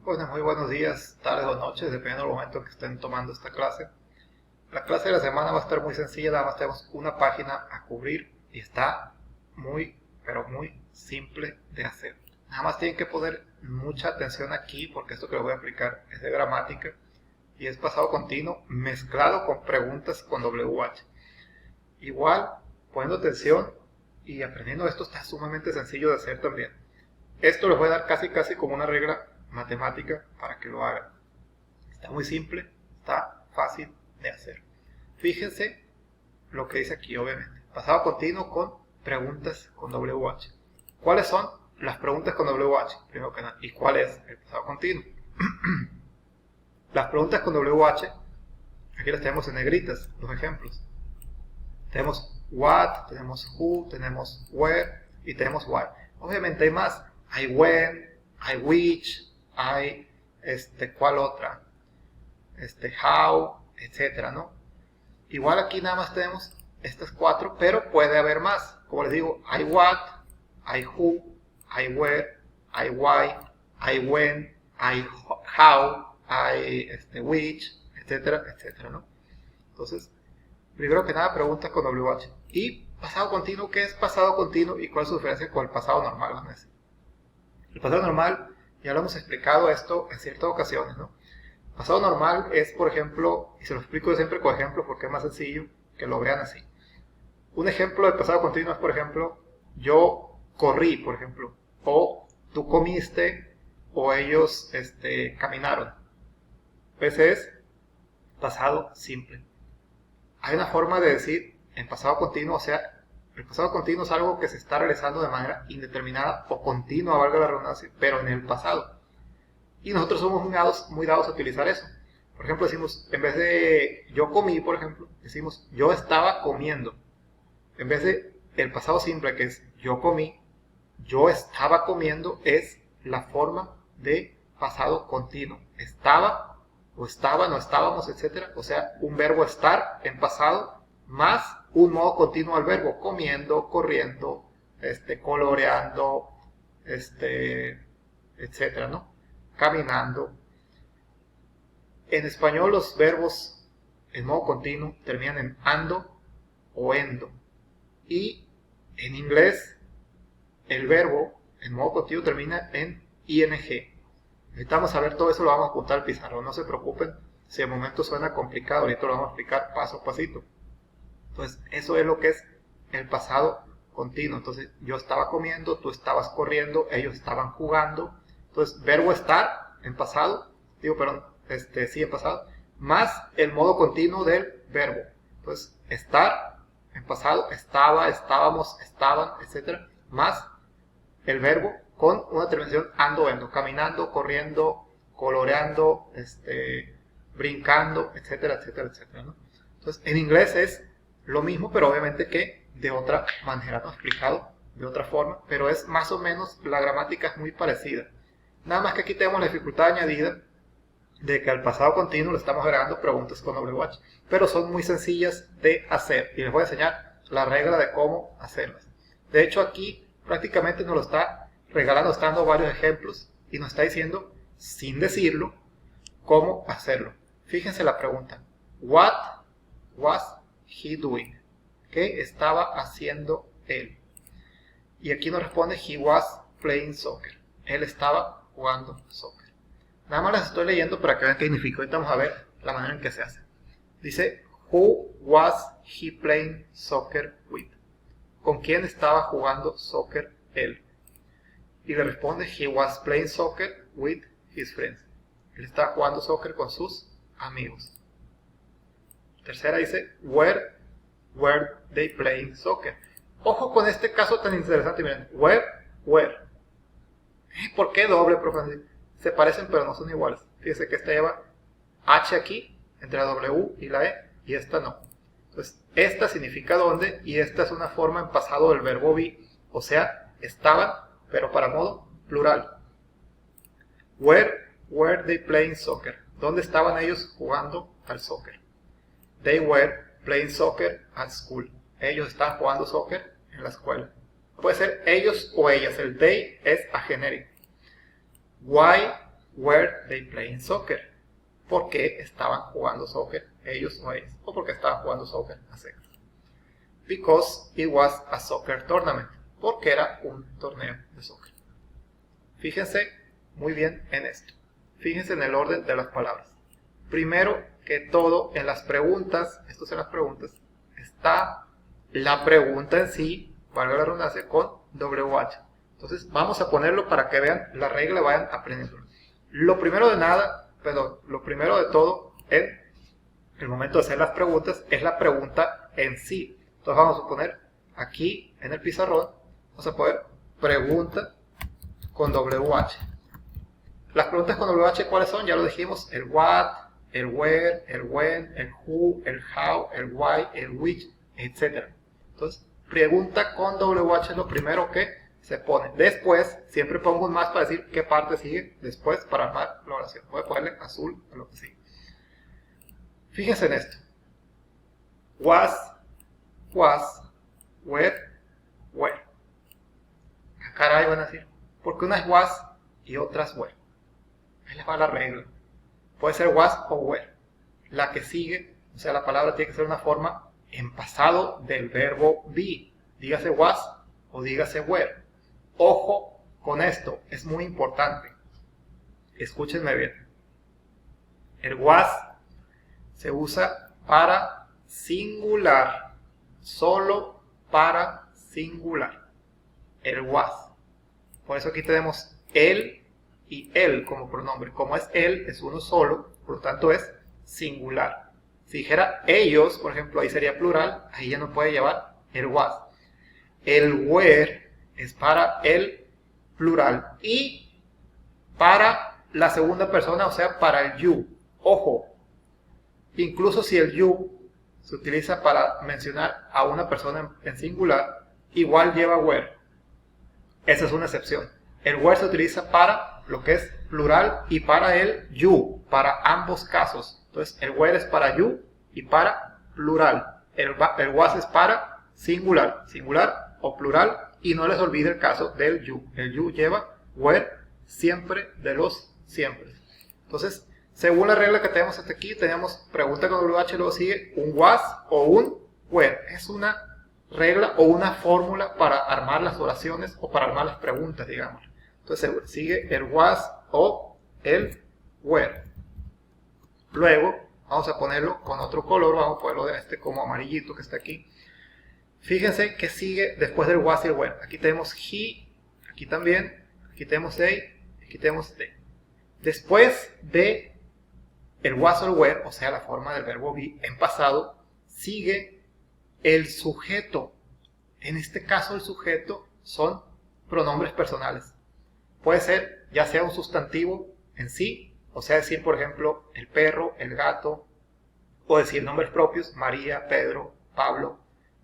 Bueno, muy buenos días, tardes o noches, dependiendo del momento que estén tomando esta clase. La clase de la semana va a estar muy sencilla, nada más tenemos una página a cubrir y está muy, pero muy simple de hacer. Nada más tienen que poner mucha atención aquí porque esto que les voy a explicar es de gramática y es pasado continuo mezclado con preguntas con WH. Igual, poniendo atención y aprendiendo esto está sumamente sencillo de hacer también. Esto les voy a dar casi como una regla matemática para que lo hagan. Está muy simple, está fácil de hacer. Fíjense lo que dice aquí, obviamente. Pasado continuo con preguntas con WH. ¿Cuáles son las preguntas con WH? Primero que nada. ¿Y cuál es el pasado continuo? Las preguntas con WH, aquí las tenemos en negritas, los ejemplos. Tenemos what, tenemos who, tenemos where y tenemos why. Obviamente hay más. Hay when, hay which, hay ¿cuál otra? How, etcétera, ¿no? Igual aquí nada más tenemos estas cuatro, pero puede haber más. Como les digo, hay what, hay who, hay where, hay why, hay when, hay how, hay which, etcétera, etcétera, ¿no? Entonces, primero que nada, preguntas con WH. Y pasado continuo, ¿qué es pasado continuo y cuál es su diferencia con el pasado normal? Van a decir. El pasado normal, ya lo hemos explicado esto en ciertas ocasiones, ¿no? Pasado normal es, por ejemplo, y se lo explico siempre con ejemplo porque es más sencillo que lo vean así. Un ejemplo de pasado continuo es, por ejemplo, yo corrí, por ejemplo, o tú comiste, o ellos caminaron. Ese es pasado simple. Hay una forma de decir en pasado continuo, o sea, el pasado continuo es algo que se está realizando de manera indeterminada o continua, valga la redundancia, pero en el pasado. Y nosotros somos muy dados a utilizar eso. Por ejemplo, decimos, en vez de yo comí, por ejemplo, decimos yo estaba comiendo. En vez de el pasado simple, que es yo comí, yo estaba comiendo, es la forma de pasado continuo. Estaba, o estaban, o estábamos, etc. O sea, un verbo estar en pasado más un modo continuo al verbo, comiendo, corriendo, coloreando, etcétera, ¿no? Caminando. En español los verbos en modo continuo terminan en ando o endo. Y en inglés el verbo en modo continuo termina en ing. Necesitamos saber todo eso, lo vamos a apuntar al pizarrón, no se preocupen si de momento suena complicado, ahorita lo vamos a explicar paso a pasito. Entonces, eso es lo que es el pasado continuo. Entonces, yo estaba comiendo, tú estabas corriendo, ellos estaban jugando. Entonces, verbo estar en pasado, sí en pasado, más el modo continuo del verbo. Entonces, estar en pasado, estaba, estábamos, estaban, etc. Más el verbo con una terminación ando, endo, caminando, corriendo, coloreando, brincando, etcétera, etcétera, etcétera, ¿no? Entonces, en inglés es lo mismo, pero obviamente que de otra manera, no explicado de otra forma, pero es más o menos, la gramática es muy parecida. Nada más que aquí tenemos la dificultad añadida de que al pasado continuo le estamos agregando preguntas con WH, pero son muy sencillas de hacer y les voy a enseñar la regla de cómo hacerlas. De hecho, aquí prácticamente nos lo está regalando, está dando varios ejemplos y nos está diciendo, sin decirlo, cómo hacerlo. Fíjense la pregunta. What was he doing? ¿Qué estaba haciendo él? Y aquí nos responde, he was playing soccer. Él estaba jugando soccer. Nada más las estoy leyendo para que vean qué significa. Ahorita vamos a ver la manera en que se hace. Dice, who was he playing soccer with? ¿Con quién estaba jugando soccer él? Y le responde, he was playing soccer with his friends. Él estaba jugando soccer con sus amigos. Tercera dice, where were they playing soccer? Ojo con este caso tan interesante, miren, where. ¿Por qué doble, profe? Se parecen pero no son iguales. Fíjense que esta lleva H aquí, entre la W y la E, y esta no. Entonces, esta significa dónde, y esta es una forma en pasado del verbo be, o sea, estaban, pero para modo plural. Where were they playing soccer? ¿Dónde estaban ellos jugando al soccer? They were playing soccer at school. Ellos estaban jugando soccer en la escuela. Puede ser ellos o ellas. El they es agenérico. Why were they playing soccer? ¿Por qué estaban jugando soccer ellos o ellas? ¿O por qué estaban jugando soccer a secas? Because it was a soccer tournament. Porque era un torneo de soccer. Fíjense muy bien en esto. Fíjense en el orden de las palabras. Primero que todo, en las preguntas, esto son las preguntas, está la pregunta en sí, valga la redundancia, con WH. Entonces vamos a ponerlo para que vean la regla y vayan aprendiendo. Lo primero de todo en el momento de hacer las preguntas es la pregunta en sí. Entonces vamos a poner aquí en el pizarrón, vamos a poner pregunta con WH. Las preguntas con WH, ¿cuáles son? Ya lo dijimos, el what, el where, el when, el who, el how, el why, el which, etc. Entonces, pregunta con WH es lo primero que se pone. Después, siempre pongo un más para decir qué parte sigue después para armar la oración. Voy a ponerle azul a lo que sigue. Fíjense en esto. Was, where. ¿Qué caray van a decir? Porque una es was y otra es where. Ahí les va la regla. Puede ser was o where. La que sigue, o sea, la palabra tiene que ser una forma en pasado del verbo be. Dígase was o dígase where. Ojo con esto, es muy importante. Escúchenme bien. El was se usa para singular, solo para singular. El was. Por eso aquí tenemos él y él como pronombre. Como es él, es uno solo, por lo tanto es singular. Si dijera ellos, por ejemplo, ahí sería plural, ahí ya no puede llevar el was. El where es para el plural y para la segunda persona, o sea, para el you. Ojo, incluso si el you se utiliza para mencionar a una persona en singular, igual lleva where. Esa es una excepción. El where se utiliza para lo que es plural y para el you, para ambos casos. Entonces, el where es para you y para plural. El was es para singular o plural, y no les olvide el caso del you. El you lleva where siempre de los siempre. Entonces, según la regla que tenemos hasta aquí, tenemos pregunta con WH, luego sigue un was o un where. Es una regla o una fórmula para armar las oraciones o para armar las preguntas, digamos. Entonces sigue el was o el where. Luego vamos a ponerlo con otro color, vamos a ponerlo de este como amarillito que está aquí. Fíjense que sigue después del was y el where. Aquí tenemos he, aquí también, aquí tenemos they, aquí tenemos they. Después de el was o el where, o sea la forma del verbo be en pasado, sigue el sujeto. En este caso el sujeto son pronombres personales. Puede ser ya sea un sustantivo en sí, o sea decir por ejemplo el perro, el gato, o decir nombres propios, María, Pedro, Pablo,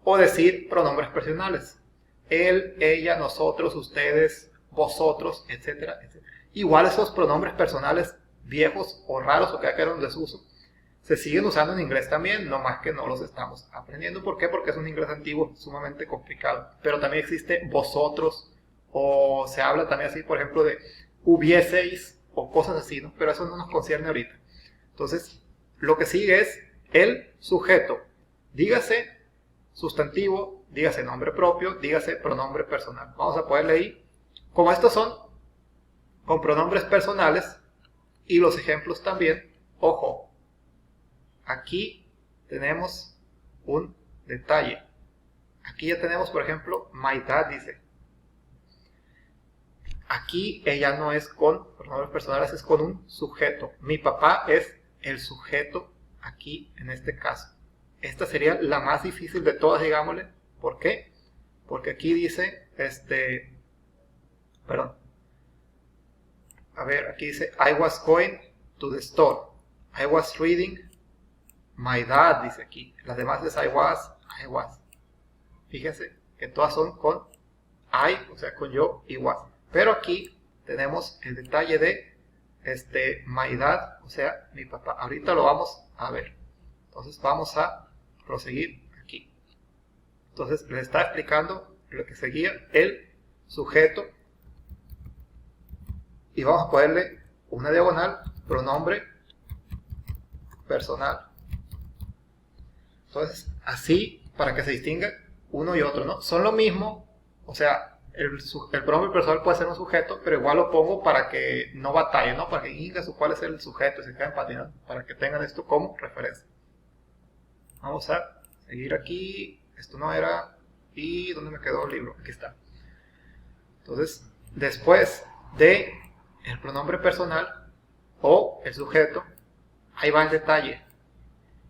o decir pronombres personales, él, ella, nosotros, ustedes, vosotros, etcétera, etcétera. Igual esos pronombres personales viejos o raros o que ya quedaron en desuso se siguen usando en inglés también, no más que no los estamos aprendiendo. ¿Por qué? Porque es un inglés antiguo sumamente complicado. Pero también existe vosotros, o se habla también así, por ejemplo, de hubieseis o cosas así, ¿no? Pero eso no nos concierne ahorita. Entonces, lo que sigue es el sujeto. Dígase sustantivo, dígase nombre propio, dígase pronombre personal. Vamos a ponerle ahí. Como estos son con pronombres personales y los ejemplos también, ojo, aquí tenemos un detalle. Aquí ya tenemos, por ejemplo, my dad dice. Aquí ella no es con pronombres personales, es con un sujeto. Mi papá es el sujeto aquí en este caso. Esta sería la más difícil de todas, digámosle. ¿Por qué? Porque aquí dice, aquí dice, I was going to the store. I was reading. My dad dice aquí. Las demás es I was. Fíjense que todas son con I, o sea, con yo y was. Pero aquí tenemos el detalle de my dad, o sea, mi papá. Ahorita lo vamos a ver. Entonces vamos a proseguir aquí. Entonces les está explicando lo que seguía el sujeto. Y vamos a ponerle una diagonal, pronombre personal. Entonces, así, para que se distinga uno y otro, ¿no? Son lo mismo, o sea, el pronombre personal puede ser un sujeto, pero igual lo pongo para que no batalle, ¿no? Para que diga cuál es el sujeto, si quedan patinando, para que tengan esto como referencia. Vamos a seguir aquí, esto no era, y ¿dónde me quedó el libro? Aquí está. Entonces, después de el pronombre personal o el sujeto, ahí va el detalle.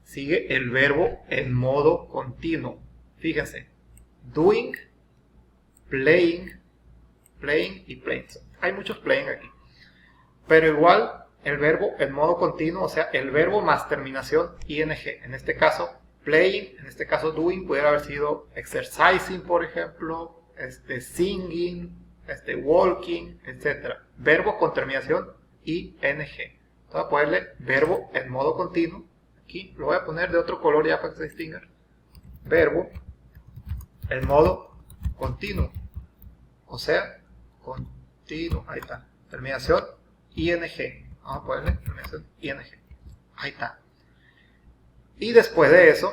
Sigue el verbo en modo continuo. Fíjense, doing, playing, playing y playing. Hay muchos playing aquí. Pero igual el verbo en modo continuo, o sea, el verbo más terminación ing. En este caso, playing, en este caso doing, pudiera haber sido exercising, por ejemplo, singing, walking, etc. Verbo con terminación ing. Entonces voy a ponerle verbo en modo continuo. Aquí lo voy a poner de otro color ya para que se distinga. Verbo en modo continuo. O sea, continuo. Ahí está. Terminación ing. Vamos a ponerle terminación ing. Ahí está. Y después de eso,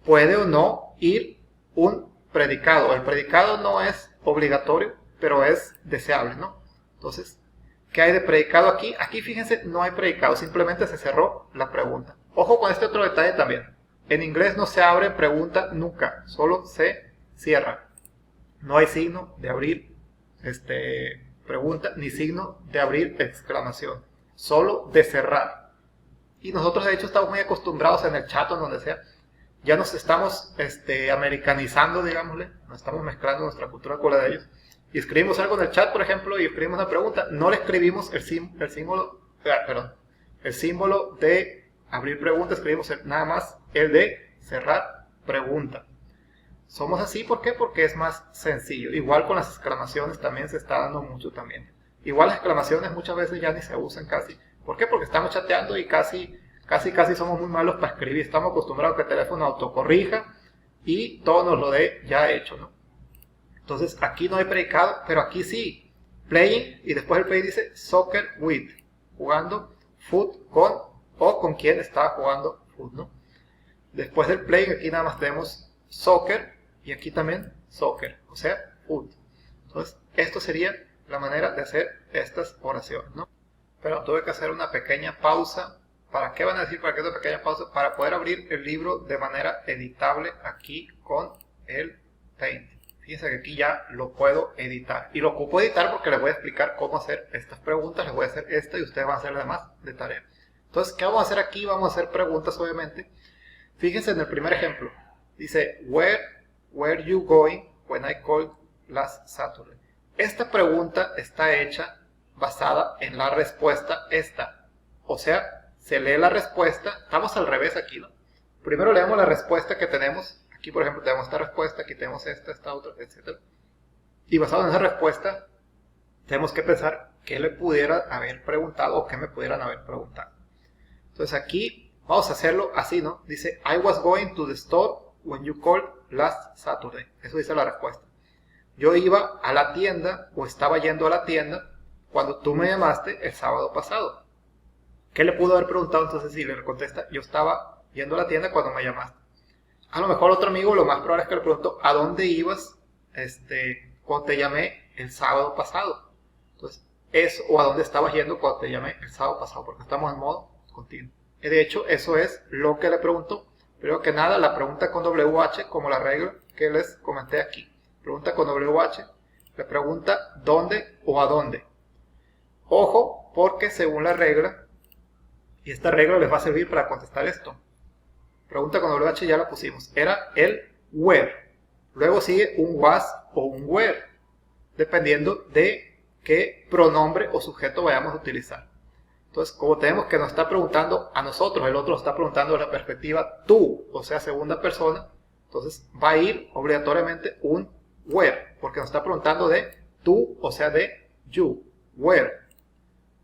puede o no ir un predicado. El predicado no es obligatorio, pero es deseable, ¿no? Entonces, ¿qué hay de predicado aquí? Aquí, fíjense, no hay predicado. Simplemente se cerró la pregunta. Ojo con este otro detalle también. En inglés no se abre pregunta nunca, solo se cierra. No hay signo de abrir pregunta ni signo de abrir exclamación, solo de cerrar. Y nosotros de hecho estamos muy acostumbrados en el chat o donde sea. Ya nos estamos americanizando, digámosle, nos estamos mezclando nuestra cultura con la de ellos. Y escribimos algo en el chat, por ejemplo, y escribimos una pregunta. No le escribimos el símbolo de abrir pregunta, escribimos nada más el de cerrar pregunta. Somos así, ¿por qué? Porque es más sencillo. Igual con las exclamaciones también se está dando mucho también. Igual las exclamaciones muchas veces ya ni se usan casi. ¿Por qué? Porque estamos chateando y casi somos muy malos para escribir. Estamos acostumbrados a que el teléfono autocorrija y todo nos lo dé ya hecho, ¿no? Entonces aquí no hay predicado, pero aquí sí. Playing, y después el play dice soccer with, jugando foot con o con quien está jugando foot, ¿no? Después del playing aquí nada más tenemos soccer y aquí también soccer, o sea, foot. Entonces, esto sería la manera de hacer estas oraciones, ¿no? Pero tuve que hacer una pequeña pausa. ¿Para qué van a decir para qué es una pequeña pausa? Para poder abrir el libro de manera editable aquí con el Paint. Fíjense que aquí ya lo puedo editar. Y lo ocupo editar porque les voy a explicar cómo hacer estas preguntas. Les voy a hacer esta y ustedes van a hacer las demás de tarea. Entonces, ¿qué vamos a hacer aquí? Vamos a hacer preguntas, obviamente. Fíjense en el primer ejemplo. Dice, Where were you going when I called last Saturday? Esta pregunta está hecha basada en la respuesta esta. O sea, se lee la respuesta. Estamos al revés aquí, ¿no? Primero leemos la respuesta que tenemos. Aquí, por ejemplo, tenemos esta respuesta, aquí tenemos esta otra, etc. Y basado en esa respuesta, tenemos que pensar qué le pudiera haber preguntado o qué me pudieran haber preguntado. Entonces aquí vamos a hacerlo así, ¿no? Dice, I was going to the store when you called last Saturday. Eso dice la respuesta. Yo iba a la tienda o estaba yendo a la tienda cuando tú me llamaste el sábado pasado. ¿Qué le pudo haber preguntado entonces si le contesta, yo estaba yendo a la tienda cuando me llamaste? A lo mejor otro amigo lo más probable es que le preguntó, ¿a dónde ibas cuando te llamé el sábado pasado? Entonces, eso, o a dónde estabas yendo cuando te llamé el sábado pasado, porque estamos en modo continuo. De hecho, eso es lo que le preguntó. Primero que nada, la pregunta con WH, como la regla que les comenté aquí. Pregunta con WH, le pregunta dónde o a dónde. Ojo, porque según la regla, y esta regla les va a servir para contestar esto. Pregunta con WH ya la pusimos. Era el where. Luego sigue un was o un where, dependiendo de qué pronombre o sujeto vayamos a utilizar. Entonces, como tenemos que nos está preguntando a nosotros, el otro nos está preguntando de la perspectiva tú, o sea, segunda persona, entonces va a ir obligatoriamente un where, porque nos está preguntando de tú, o sea, de you, where.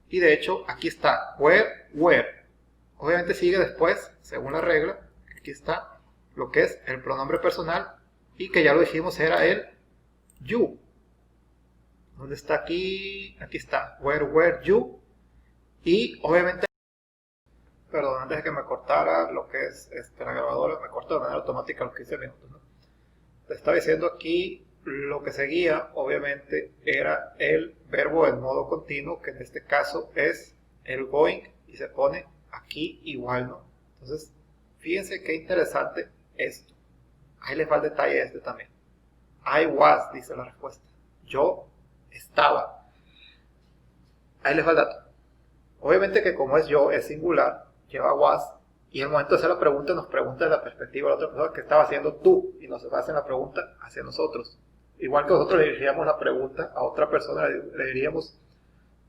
Y de hecho, aquí está, where. Obviamente sigue después, según la regla, aquí está lo que es el pronombre personal y que ya lo dijimos era el you. ¿Dónde está aquí? Aquí está, where were you? Y obviamente, perdón, antes de que me cortara lo que es la grabadora, me cortó de manera automática los 15 minutos, ¿no? Te estaba diciendo aquí, lo que seguía obviamente era el verbo en modo continuo, que en este caso es el going, y se pone aquí igual, ¿no? Entonces, fíjense qué interesante esto. Ahí les va el detalle este también. I was, dice la respuesta. Yo estaba. Ahí les va el dato. Obviamente que como es yo, es singular, lleva was, y en el momento de hacer la pregunta nos pregunta de la perspectiva de la otra persona que estaba haciendo tú, y nos hacen la pregunta hacia nosotros. Igual que nosotros le diríamos la pregunta a otra persona, le diríamos,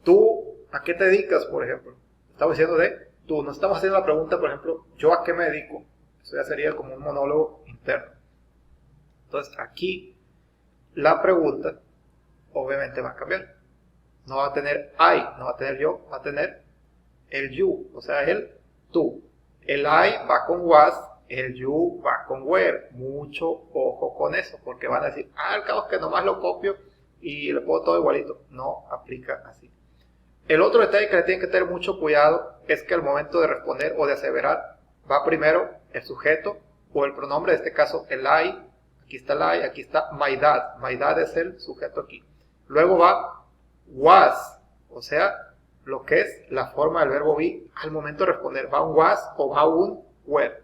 ¿tú a qué te dedicas, por ejemplo? Estamos diciendo de tú, no estamos haciendo la pregunta, por ejemplo, ¿yo a qué me dedico? Eso ya sería como un monólogo interno. Entonces aquí la pregunta obviamente va a cambiar. No va a tener I, no va a tener yo, va a tener el you, o sea, el tú. El I va con was, el you va con where. Mucho ojo con eso, porque van a decir, al cabo es que nomás lo copio y le pongo todo igualito. No aplica así. El otro detalle que le tienen que tener mucho cuidado es que al momento de responder o de aseverar, va primero el sujeto o el pronombre, en este caso el I. Aquí está el I, aquí está my dad. My dad es el sujeto aquí. Luego va was, o sea, lo que es la forma del verbo be al momento de responder. Va un was o va un were.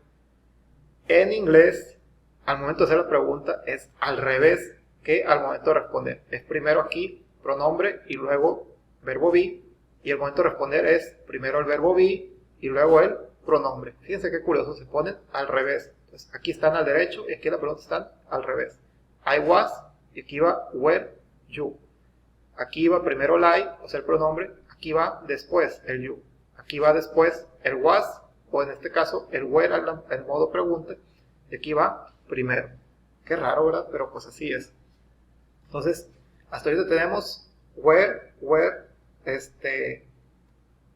En inglés, al momento de hacer la pregunta, es al revés que al momento de responder. Es primero aquí pronombre y luego verbo be. Y el momento de responder es primero el verbo be y luego el pronombre. Fíjense qué curioso, se ponen al revés. Entonces, aquí están al derecho y aquí en la pregunta están al revés. I was y aquí va were you. Aquí va primero el I, o sea el pronombre, aquí va después el you. Aquí va después el was, o en este caso el were en modo pregunta, y aquí va primero. Qué raro, ¿verdad? Pero pues así es. Entonces, hasta ahorita tenemos where,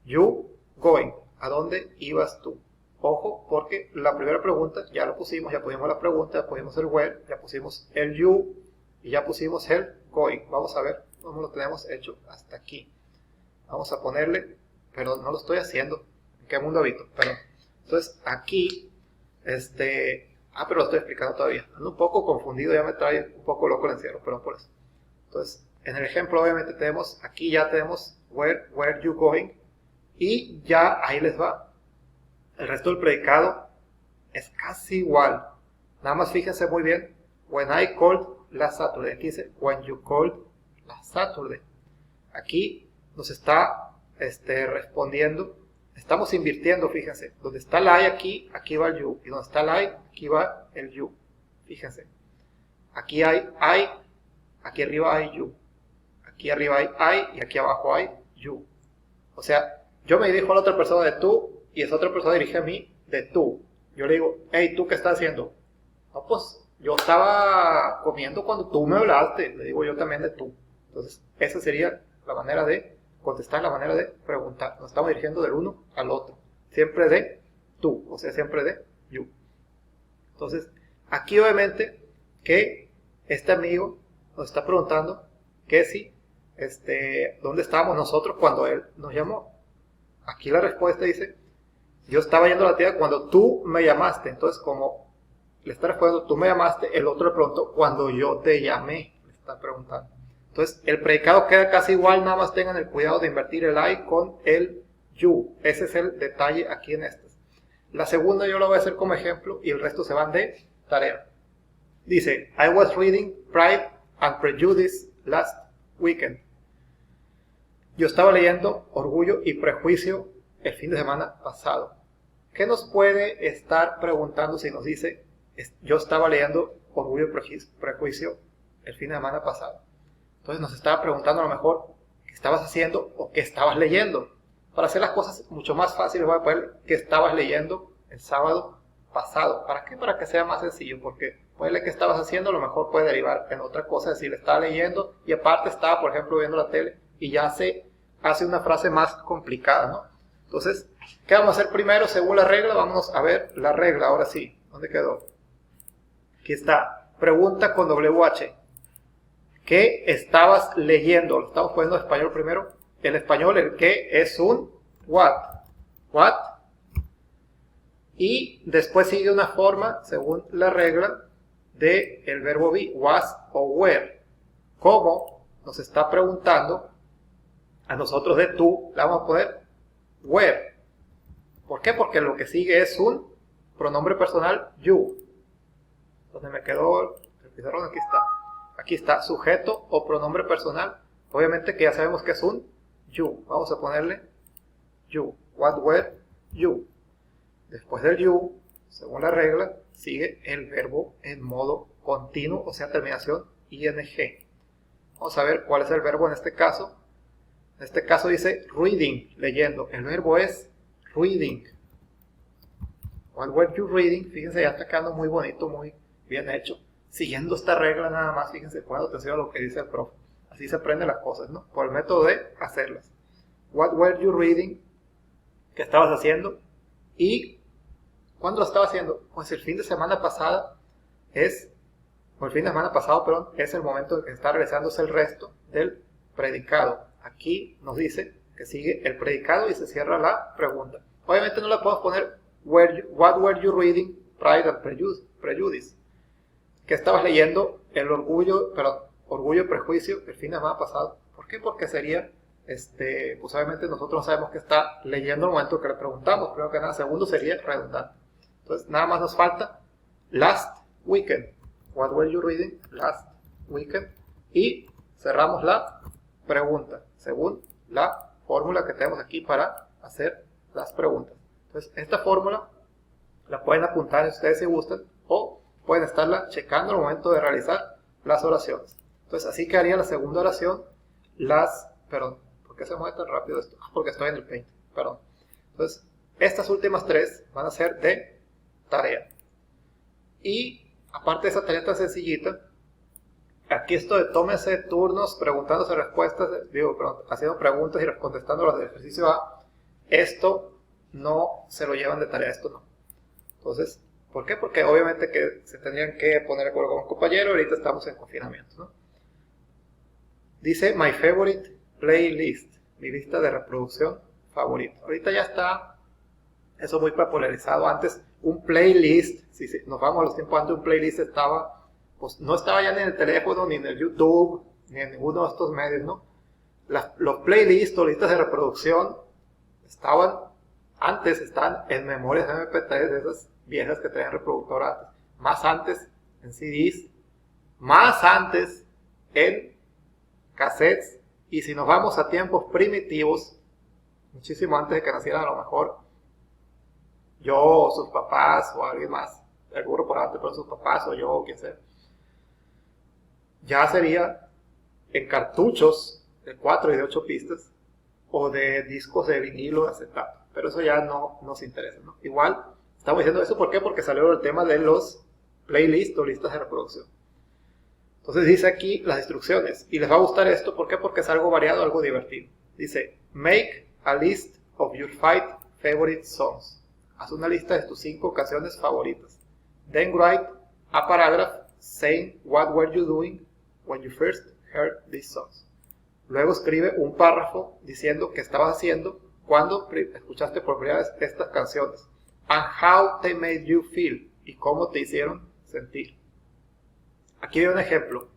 you going. ¿A dónde ibas tú? Ojo, porque la primera pregunta ya lo pusimos, ya pusimos la pregunta, ya pusimos el where, ya pusimos el you, y ya pusimos el going. Vamos a ver cómo lo tenemos hecho hasta aquí. Vamos a ponerle, perdón, no lo estoy haciendo. ¿En qué mundo habito? Perdón. Entonces, aquí, pero lo estoy explicando todavía. Ando un poco confundido, ya me trae un poco loco el encierro, perdón por eso. Entonces, en el ejemplo, obviamente, tenemos, aquí ya tenemos where you going, y ya ahí les va. El resto del predicado es casi igual. Nada más fíjense muy bien. When I called last Saturday. Aquí dice when you called last Saturday. Aquí nos está respondiendo. Estamos invirtiendo, fíjense. Donde está el I aquí, aquí va el you. Y donde está el I, aquí va el you. Fíjense. Aquí hay I, aquí arriba hay you. Aquí arriba hay I y aquí abajo hay you. O sea, yo me dirijo a la otra persona de tú y esa otra persona dirige a mí de tú. Yo le digo, hey, ¿tú qué estás haciendo? No, pues yo estaba comiendo cuando tú me hablaste. Le digo yo también de tú. Entonces, esa sería la manera de contestar, la manera de preguntar. Nos estamos dirigiendo del uno al otro. Siempre de tú, o sea, siempre de you. Entonces, aquí obviamente que este amigo nos está preguntando que si, ¿dónde estábamos nosotros cuando él nos llamó? Aquí la respuesta dice, yo estaba yendo a la tienda cuando tú me llamaste. Entonces, como le está respondiendo, tú me llamaste, el otro le preguntó, cuando yo te llamé, le está preguntando. Entonces, el predicado queda casi igual, nada más tengan el cuidado de invertir el I con el you. Ese es el detalle aquí en estas. La segunda yo la voy a hacer como ejemplo y el resto se van de tarea. Dice, I was reading Pride and Prejudice last weekend. Yo estaba leyendo Orgullo y Prejuicio el fin de semana pasado. ¿Qué nos puede estar preguntando si nos dice, yo estaba leyendo Orgullo y Prejuicio el fin de semana pasado? Entonces nos estaba preguntando a lo mejor qué estabas haciendo o qué estabas leyendo. Para hacer las cosas mucho más fáciles voy a poner qué estabas leyendo el sábado pasado. ¿Para qué? Para que sea más sencillo, porque puede que estabas haciendo a lo mejor puede derivar en otra cosa, es decir, estaba leyendo y aparte estaba, por ejemplo, viendo la tele y ya se hace una frase más complicada, ¿no? Entonces, ¿qué vamos a hacer primero según la regla? Vamos a ver la regla, ahora sí. ¿Dónde quedó? Aquí está. Pregunta con WH. ¿Qué estabas leyendo? Lo estamos poniendo en español primero. En español, el qué es un what, y después sigue una forma, según la regla, del verbo be, was o were. Como nos está preguntando a nosotros de tú, le vamos a poner were. ¿Por qué? Porque lo que sigue es un pronombre personal you. Donde me quedó el pizarrón, aquí está. Aquí está, sujeto o pronombre personal. Obviamente que ya sabemos que es un you. Vamos a ponerle you. What were you? Después del you, según la regla, sigue el verbo en modo continuo, o sea, terminación ing. Vamos a ver cuál es el verbo en este caso. En este caso dice reading, leyendo. El verbo es reading. What were you reading? Fíjense, ya está quedando muy bonito, muy bien hecho. Siguiendo esta regla nada más, fíjense, poniendo atención a lo que dice el profe. Así se aprenden las cosas, ¿no? Por el método de hacerlas. What were you reading? ¿Qué estabas haciendo? Y ¿cuándo lo estaba haciendo? Pues el fin de semana pasado es el momento en que está realizándose el resto del predicado. Aquí nos dice que sigue el predicado y se cierra la pregunta. Obviamente no le podemos poner what were you reading, Pride and Prejudice. ¿Qué estabas leyendo? Orgullo y Prejuicio el fin de semana pasado. ¿Por qué? Porque sería, pues obviamente nosotros no sabemos que está leyendo el momento que le preguntamos. Primero que nada, segundo sería redundante. Entonces nada más nos falta last weekend. What were you reading last weekend? Y cerramos la pregunta, según la fórmula que tenemos aquí para hacer las preguntas. Entonces, esta fórmula la pueden apuntar ustedes si gustan, o pueden estarla checando al momento de realizar las oraciones. Entonces, así quedaría la segunda oración. Perdón, ¿por qué se mueve tan rápido esto? Porque estoy en el Paint, perdón. Entonces, estas últimas tres van a ser de tarea. Y aparte de esa tarea tan sencillita, aquí esto de tómese turnos preguntándose respuestas, haciendo preguntas y contestando las del ejercicio A, esto no se lo llevan de tarea, esto no. Entonces, ¿por qué? Porque obviamente que se tendrían que poner de acuerdo con un compañero, ahorita estamos en confinamiento, ¿no? Dice my favorite playlist, mi lista de reproducción favorita. Ahorita ya está eso muy popularizado. Antes un playlist, si nos vamos a los tiempos antes, un playlist estaba, pues no estaba ya ni en el teléfono, ni en el YouTube, ni en ninguno de estos medios, ¿no? Los playlists o listas de reproducción estaban en memorias MP3 de esas viejas que traían reproductor antes. Más antes en CDs, más antes en cassettes, y si nos vamos a tiempos primitivos, muchísimo antes de que nacieran, a lo mejor yo, sus papás o alguien más, el burro por antes, pero sus papás o yo, o quien sea, ya sería en cartuchos de 4 y de 8 pistas o de discos de vinilo de acetato, pero eso ya no nos interesa, ¿no? Igual estamos diciendo eso, ¿por qué? Porque salió el tema de los playlists o listas de reproducción. Entonces dice aquí las instrucciones, y les va a gustar esto, ¿por qué? Porque es algo variado, algo divertido. Dice, make a list of your 5 favorite songs. Haz una lista de tus 5 canciones favoritas. Then write a paragraph saying what were you doing when you first heard these songs. Luego escribe un párrafo diciendo qué estabas haciendo cuando escuchaste por primera vez estas canciones. And how they made you feel. Y cómo te hicieron sentir. Aquí hay un ejemplo.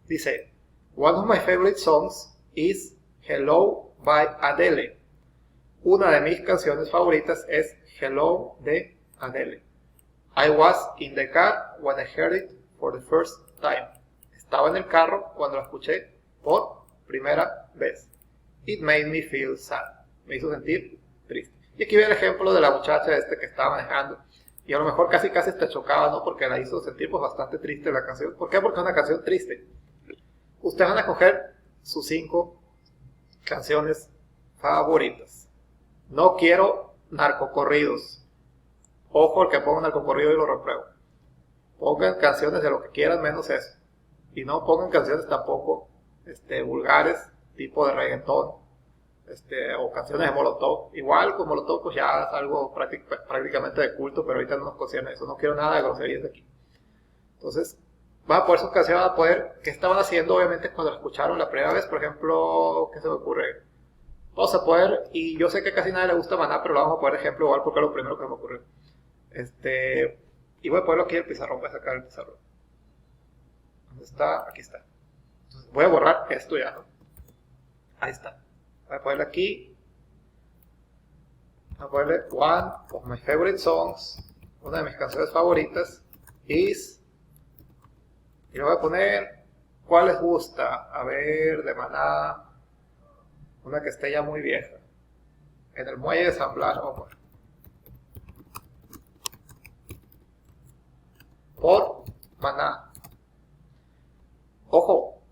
Dice, one of my favorite songs is Hello by Adele. Una de mis canciones favoritas es Hello de Adele. I was in the car when I heard it for the first time. Estaba en el carro cuando la escuché por primera vez. It made me feel sad. Me hizo sentir triste. Y aquí ve el ejemplo de la muchacha que estaba manejando. Y a lo mejor casi te chocaba, ¿no? Porque la hizo sentir pues bastante triste la canción. ¿Por qué? Porque es una canción triste. Ustedes van a coger sus 5 canciones favoritas. No quiero narcocorridos. Ojo al que ponga narcocorrido y lo repruebo. Pongan canciones de lo que quieran menos eso. Y no pongan canciones tampoco vulgares, tipo de reggaetón, o canciones de Molotov. Igual con Molotov pues ya es algo prácticamente de culto, pero ahorita no nos concierne eso. No quiero nada de groserías de aquí. Entonces, van a poder sus canciones, van a poder, ¿qué estaban haciendo? Obviamente cuando la escucharon la primera vez, por ejemplo, ¿qué se me ocurre? Vamos a poner, y yo sé que casi nadie le gusta Maná, pero lo vamos a poner ejemplo igual porque es lo primero que me ocurrió. Y voy a ponerlo aquí en el pizarrón, voy a sacar el pizarrón. ¿Dónde está? Aquí está. Entonces voy a borrar esto ya, ¿no? Ahí está. Voy a ponerle aquí. Voy a ponerle one of my favorite songs. Una de mis canciones favoritas is. Y le voy a poner cuál les gusta. A ver, de Maná. Una que esté ya muy vieja. En el muelle de San Blas, vamos a poner. Por Maná. Ojo,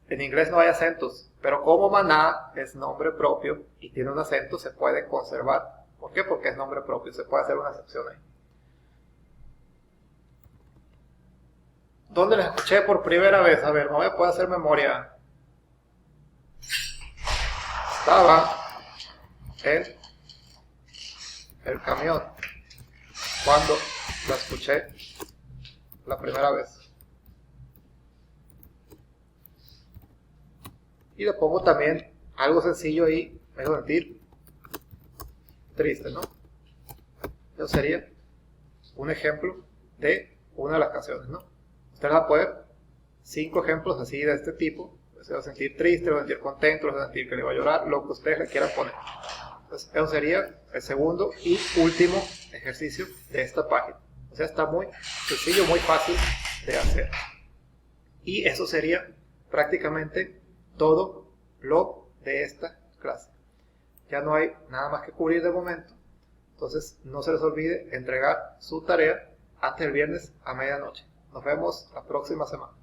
en inglés no hay acentos, pero como Maná es nombre propio y tiene un acento, se puede conservar. ¿Por qué? Porque es nombre propio, se puede hacer una excepción ahí. ¿Dónde la escuché por primera vez? A ver, no me puedo hacer memoria. Estaba en el camión cuando la escuché la primera vez. Y le pongo también algo sencillo ahí, me hago sentir triste, ¿no? Eso sería un ejemplo de una de las canciones, ¿no? Usted va a poner 5 ejemplos así de este tipo. Se va a sentir triste, lo va a sentir contento, lo va a sentir que le va a llorar, lo que ustedes le quieran poner. Entonces, eso sería el segundo y último ejercicio de esta página. O sea, está muy sencillo, muy fácil de hacer. Y eso sería prácticamente todo lo de esta clase. Ya no hay nada más que cubrir de momento. Entonces, no se les olvide entregar su tarea antes del viernes a medianoche. Nos vemos la próxima semana.